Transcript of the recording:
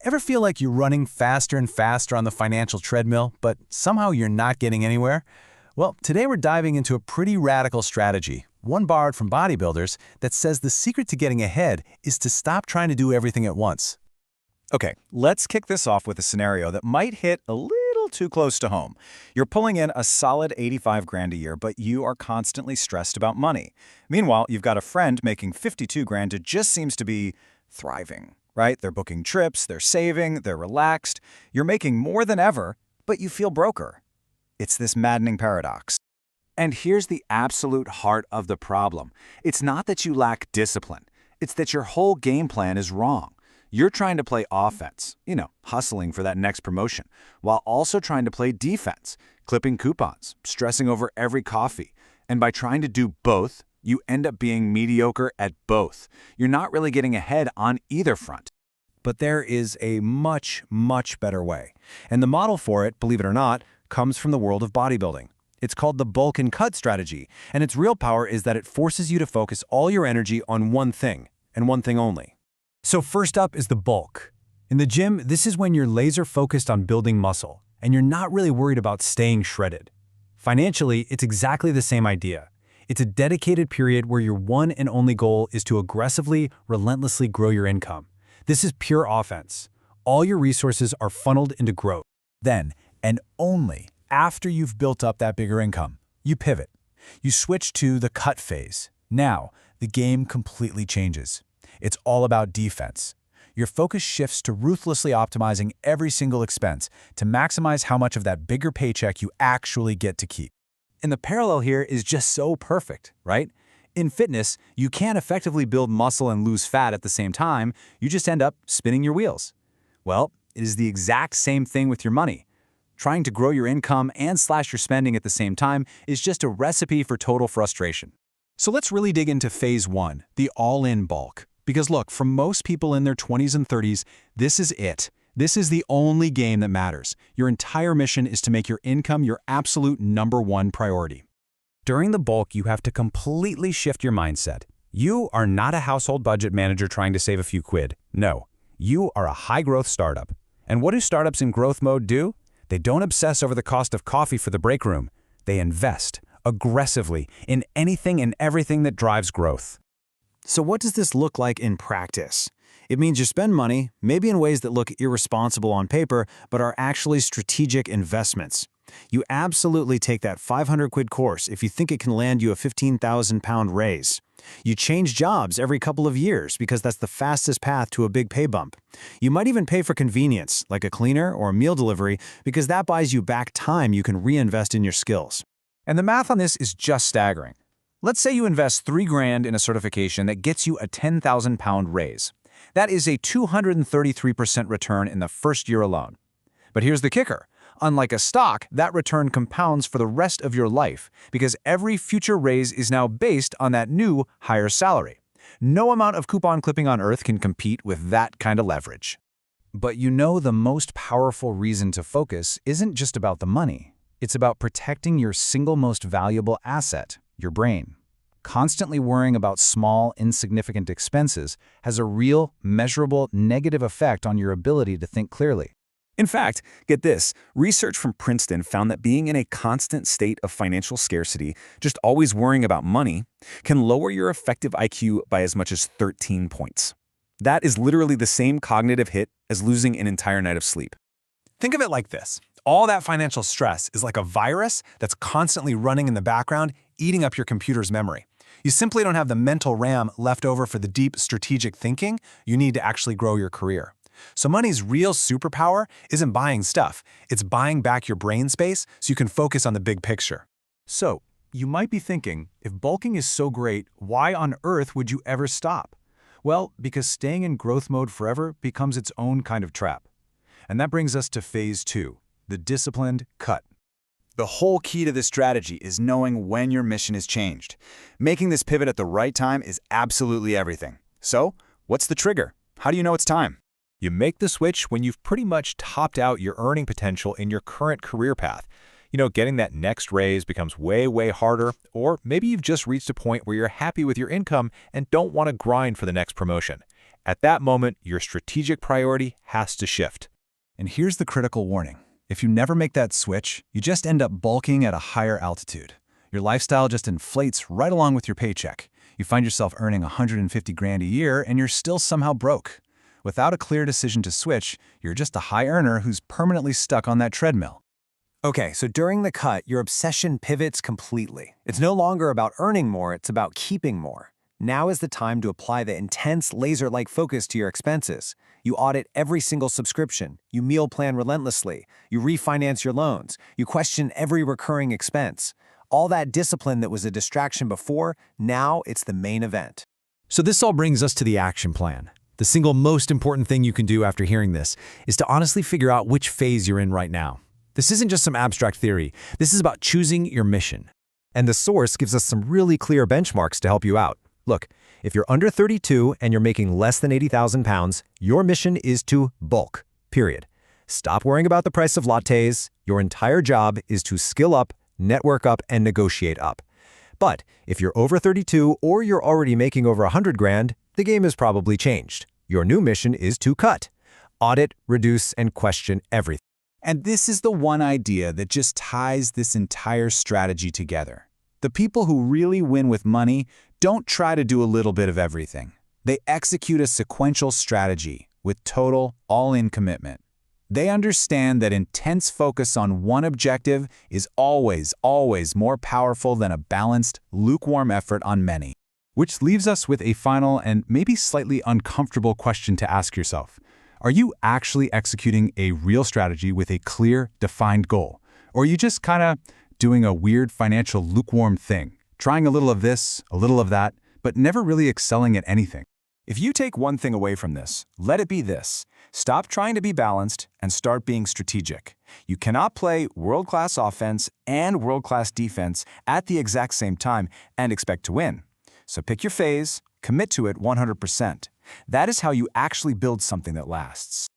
Ever feel like you're running faster and faster on the financial treadmill, but somehow you're not getting anywhere? Well, today we're diving into a pretty radical strategy, one borrowed from bodybuilders, that says the secret to getting ahead is to stop trying to do everything at once. Okay, let's kick this off with a scenario that might hit a little too close to home. You're pulling in a solid 85 grand a year, but you are constantly stressed about money. Meanwhile, you've got a friend making 52 grand who just seems to be thriving, right? They're booking trips, they're saving, they're relaxed. You're making more than ever, but you feel broker. It's this maddening paradox. And here's the absolute heart of the problem. It's not that you lack discipline. It's that your whole game plan is wrong. You're trying to play offense, hustling for that next promotion, while also trying to play defense, clipping coupons, stressing over every coffee. And by trying to do both, you end up being mediocre at both. You're not really getting ahead on either front. But there is a much, much better way. And the model for it, believe it or not, comes from the world of bodybuilding. It's called the bulk and cut strategy, and its real power is that it forces you to focus all your energy on one thing, and one thing only. So first up is the bulk. In the gym, this is when you're laser focused on building muscle, and you're not really worried about staying shredded. Financially, it's exactly the same idea. It's a dedicated period where your one and only goal is to aggressively, relentlessly grow your income. This is pure offense. All your resources are funneled into growth. Then, and only after you've built up that bigger income, you pivot. You switch to the cut phase. Now, the game completely changes. It's all about defense. Your focus shifts to ruthlessly optimizing every single expense to maximize how much of that bigger paycheck you actually get to keep. And the parallel here is just so perfect, right? In fitness, you can't effectively build muscle and lose fat at the same time. You just end up spinning your wheels. Well, it is the exact same thing with your money. Trying to grow your income and slash your spending at the same time is just a recipe for total frustration. So let's really dig into phase one, the all-in bulk. Because look, for most people in their 20s and 30s, this is it. This is the only game that matters. Your entire mission is to make your income your absolute #1 priority. During the bulk, you have to completely shift your mindset. You are not a household budget manager trying to save a few quid. No, you are a high-growth startup. And what do startups in growth mode do? They don't obsess over the cost of coffee for the break room. They invest aggressively in anything and everything that drives growth. So what does this look like in practice? It means you spend money, maybe in ways that look irresponsible on paper, but are actually strategic investments. You absolutely take that 500 quid course if you think it can land you a 15,000 pound raise. You change jobs every couple of years because that's the fastest path to a big pay bump. You might even pay for convenience, like a cleaner or a meal delivery, because that buys you back time you can reinvest in your skills. And the math on this is just staggering. Let's say you invest $3 grand in a certification that gets you a 10,000 pound raise. That is a 233% return in the first year alone. But here's the kicker. Unlike a stock, that return compounds for the rest of your life because every future raise is now based on that new, higher salary. No amount of coupon clipping on earth can compete with that kind of leverage. But the most powerful reason to focus isn't just about the money. It's about protecting your single most valuable asset, your brain. Constantly worrying about small, insignificant expenses has a real, measurable negative effect on your ability to think clearly. In fact, get this, research from Princeton found that being in a constant state of financial scarcity, just always worrying about money, can lower your effective IQ by as much as 13 points. That is literally the same cognitive hit as losing an entire night of sleep. Think of it like this. All that financial stress is like a virus that's constantly running in the background, eating up your computer's memory. You simply don't have the mental RAM left over for the deep strategic thinking you need to actually grow your career. So money's real superpower isn't buying stuff. It's buying back your brain space so you can focus on the big picture. So, you might be thinking, if bulking is so great, why on earth would you ever stop? Well, because staying in growth mode forever becomes its own kind of trap. And that brings us to phase 2, the disciplined cut. The whole key to this strategy is knowing when your mission is changed. Making this pivot at the right time is absolutely everything. So, what's the trigger? How do you know it's time? You make the switch when you've pretty much topped out your earning potential in your current career path. Getting that next raise becomes way, way harder, or maybe you've just reached a point where you're happy with your income and don't want to grind for the next promotion. At that moment, your strategic priority has to shift. And here's the critical warning. If you never make that switch, you just end up bulking at a higher altitude. Your lifestyle just inflates right along with your paycheck. You find yourself earning 150 grand a year and you're still somehow broke. Without a clear decision to switch, you're just a high earner who's permanently stuck on that treadmill. Okay, so during the cut, your obsession pivots completely. It's no longer about earning more, it's about keeping more. Now is the time to apply the intense, laser-like focus to your expenses. You audit every single subscription. You meal plan relentlessly. You refinance your loans. You question every recurring expense. All that discipline that was a distraction before, now it's the main event. So this all brings us to the action plan. The single most important thing you can do after hearing this is to honestly figure out which phase you're in right now. This isn't just some abstract theory. This is about choosing your mission. And the source gives us some really clear benchmarks to help you out. Look, if you're under 32 and you're making less than 80,000 pounds, your mission is to bulk, period. Stop worrying about the price of lattes. Your entire job is to skill up, network up, and negotiate up. But if you're over 32 or you're already making over 100 grand, the game has probably changed. Your new mission is to cut, audit, reduce, and question everything. And this is the one idea that just ties this entire strategy together. The people who really win with money don't try to do a little bit of everything. They execute a sequential strategy with total, all-in commitment. They understand that intense focus on one objective is always more powerful than a balanced, lukewarm effort on many. Which leaves us with a final and maybe slightly uncomfortable question to ask yourself. Are you actually executing a real strategy with a clear, defined goal? Or are you just kind of doing a weird financial lukewarm thing, trying a little of this, a little of that, but never really excelling at anything? If you take one thing away from this, let it be this. Stop trying to be balanced and start being strategic. You cannot play world-class offense and world-class defense at the exact same time and expect to win. So pick your phase, commit to it 100%. That is how you actually build something that lasts.